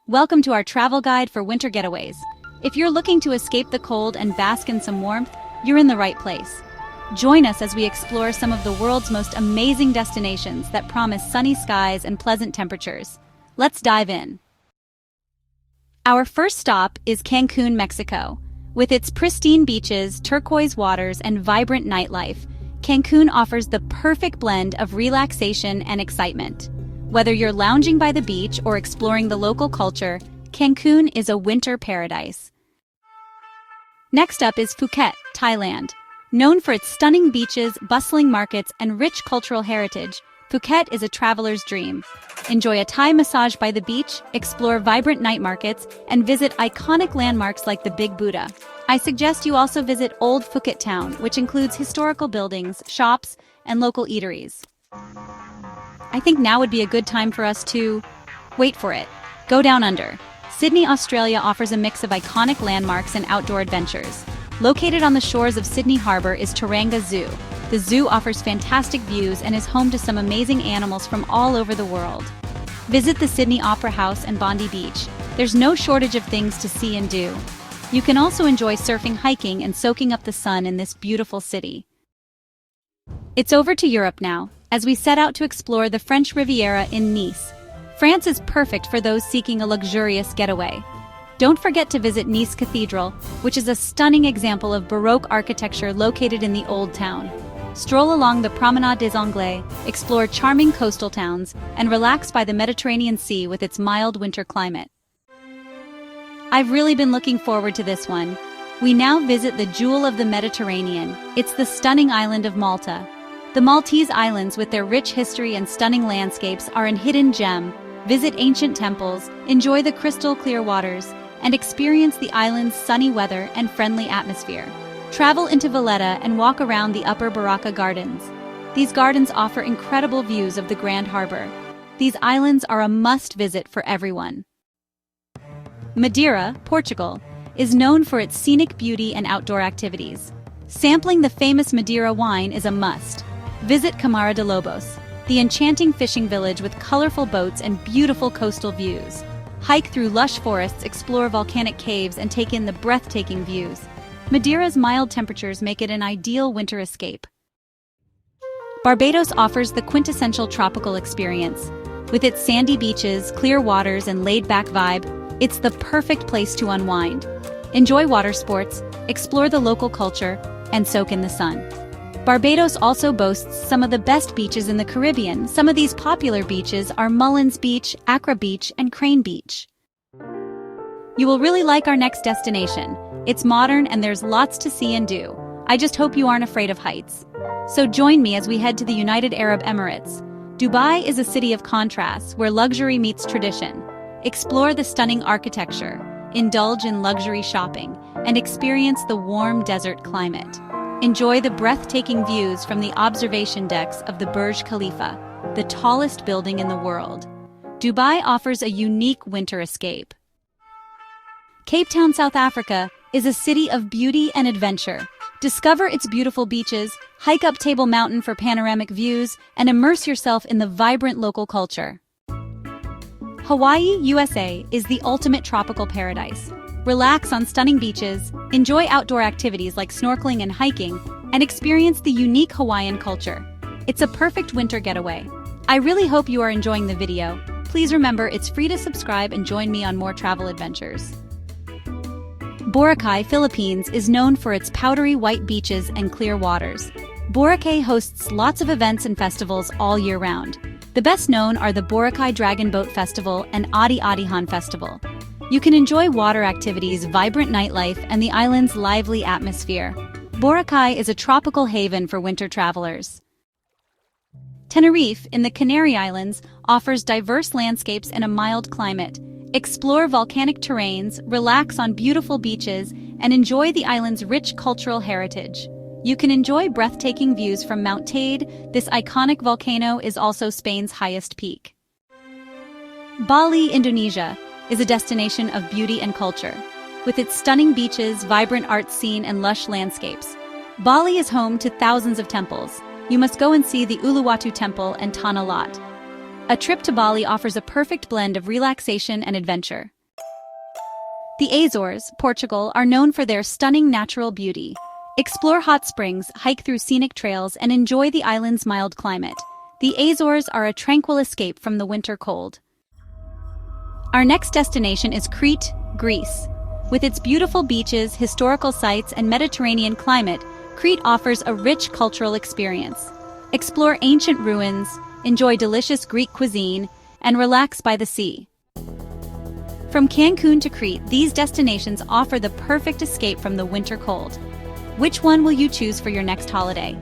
Welcome to our travel guide for winter getaways. If you're looking to escape the cold and bask in some warmth, you're in the right place. Join us as we explore some of the world's most amazing destinations that promise sunny skies and pleasant temperatures. Let's dive in. Our first stop is Cancun, Mexico. With its pristine beaches, turquoise waters, and vibrant nightlife, Cancun offers the perfect blend of relaxation and excitement. Whether you're lounging by the beach or exploring the local culture, Cancun is a winter paradise. Next up is Phuket, Thailand. Known for its stunning beaches, bustling markets, and rich cultural heritage, Phuket is a traveler's dream. Enjoy a Thai massage by the beach, explore vibrant night markets, and visit iconic landmarks like the Big Buddha. I suggest you also visit Old Phuket Town, which includes historical buildings, shops, and local eateries. I think now would be a good time for us to, wait for it, go down under. Sydney, Australia offers a mix of iconic landmarks and outdoor adventures. Located on the shores of Sydney Harbour is Taronga Zoo. The zoo offers fantastic views and is home to some amazing animals from all over the world. Visit the Sydney Opera House and Bondi Beach. There's no shortage of things to see and do. You can also enjoy surfing, hiking, and soaking up the sun in this beautiful city. It's over to Europe now, as we set out to explore the French Riviera in Nice. France is perfect for those seeking a luxurious getaway. Don't forget to visit Nice Cathedral, which is a stunning example of Baroque architecture located in the Old Town. Stroll along the Promenade des Anglais, explore charming coastal towns, and relax by the Mediterranean Sea with its mild winter climate. I've really been looking forward to this one. We now visit the jewel of the Mediterranean. It's the stunning island of Malta. The Maltese Islands, with their rich history and stunning landscapes, are an hidden gem. Visit ancient temples, enjoy the crystal-clear waters, and experience the island's sunny weather and friendly atmosphere. Travel into Valletta and walk around the Upper Baraka Gardens. These gardens offer incredible views of the Grand Harbor. These islands are a must-visit for everyone. Madeira, Portugal, is known for its scenic beauty and outdoor activities. Sampling the famous Madeira wine is a must. Visit Camara de Lobos, the enchanting fishing village with colorful boats and beautiful coastal views. Hike through lush forests, explore volcanic caves, and take in the breathtaking views. Madeira's mild temperatures make it an ideal winter escape. Barbados offers the quintessential tropical experience. With its sandy beaches, clear waters, and laid-back vibe, it's the perfect place to unwind. Enjoy water sports, explore the local culture, and soak in the sun. Barbados also boasts some of the best beaches in the Caribbean. Some of these popular beaches are Mullins Beach, Accra Beach, and Crane Beach. You will really like our next destination. It's modern and there's lots to see and do. I just hope you aren't afraid of heights. So join me as we head to the United Arab Emirates. Dubai is a city of contrasts where luxury meets tradition. Explore the stunning architecture, indulge in luxury shopping, and experience the warm desert climate. Enjoy the breathtaking views from the observation decks of the Burj Khalifa, the tallest building in the world. Dubai offers a unique winter escape. Cape Town, South Africa, is a city of beauty and adventure. Discover its beautiful beaches, hike up Table Mountain for panoramic views, and immerse yourself in the vibrant local culture. Hawaii, USA, is the ultimate tropical paradise. Relax on stunning beaches, enjoy outdoor activities like snorkeling and hiking, and experience the unique Hawaiian culture. It's a perfect winter getaway. I really hope you are enjoying the video. Please remember, it's free to subscribe and join me on more travel adventures. Boracay, Philippines is known for its powdery white beaches and clear waters. Boracay hosts lots of events and festivals all year round. The best known are the Boracay Dragon Boat Festival and Adi Adihan Festival. You can enjoy water activities, vibrant nightlife, and the island's lively atmosphere. Boracay is a tropical haven for winter travelers. Tenerife, in the Canary Islands, offers diverse landscapes and a mild climate. Explore volcanic terrains, relax on beautiful beaches, and enjoy the island's rich cultural heritage. You can enjoy breathtaking views from Mount Teide. This iconic volcano is also Spain's highest peak. Bali, Indonesia, is a destination of beauty and culture. With its stunning beaches, vibrant art scene, and lush landscapes, Bali is home to thousands of temples. You must go and see the Uluwatu Temple and Tanah Lot. A trip to Bali offers a perfect blend of relaxation and adventure. The Azores, Portugal, are known for their stunning natural beauty. Explore hot springs, hike through scenic trails, and enjoy the island's mild climate. The Azores are a tranquil escape from the winter cold. Our next destination is Crete, Greece. With its beautiful beaches, historical sites, and Mediterranean climate, Crete offers a rich cultural experience. Explore ancient ruins, enjoy delicious Greek cuisine, and relax by the sea. From Cancun to Crete, these destinations offer the perfect escape from the winter cold. Which one will you choose for your next holiday?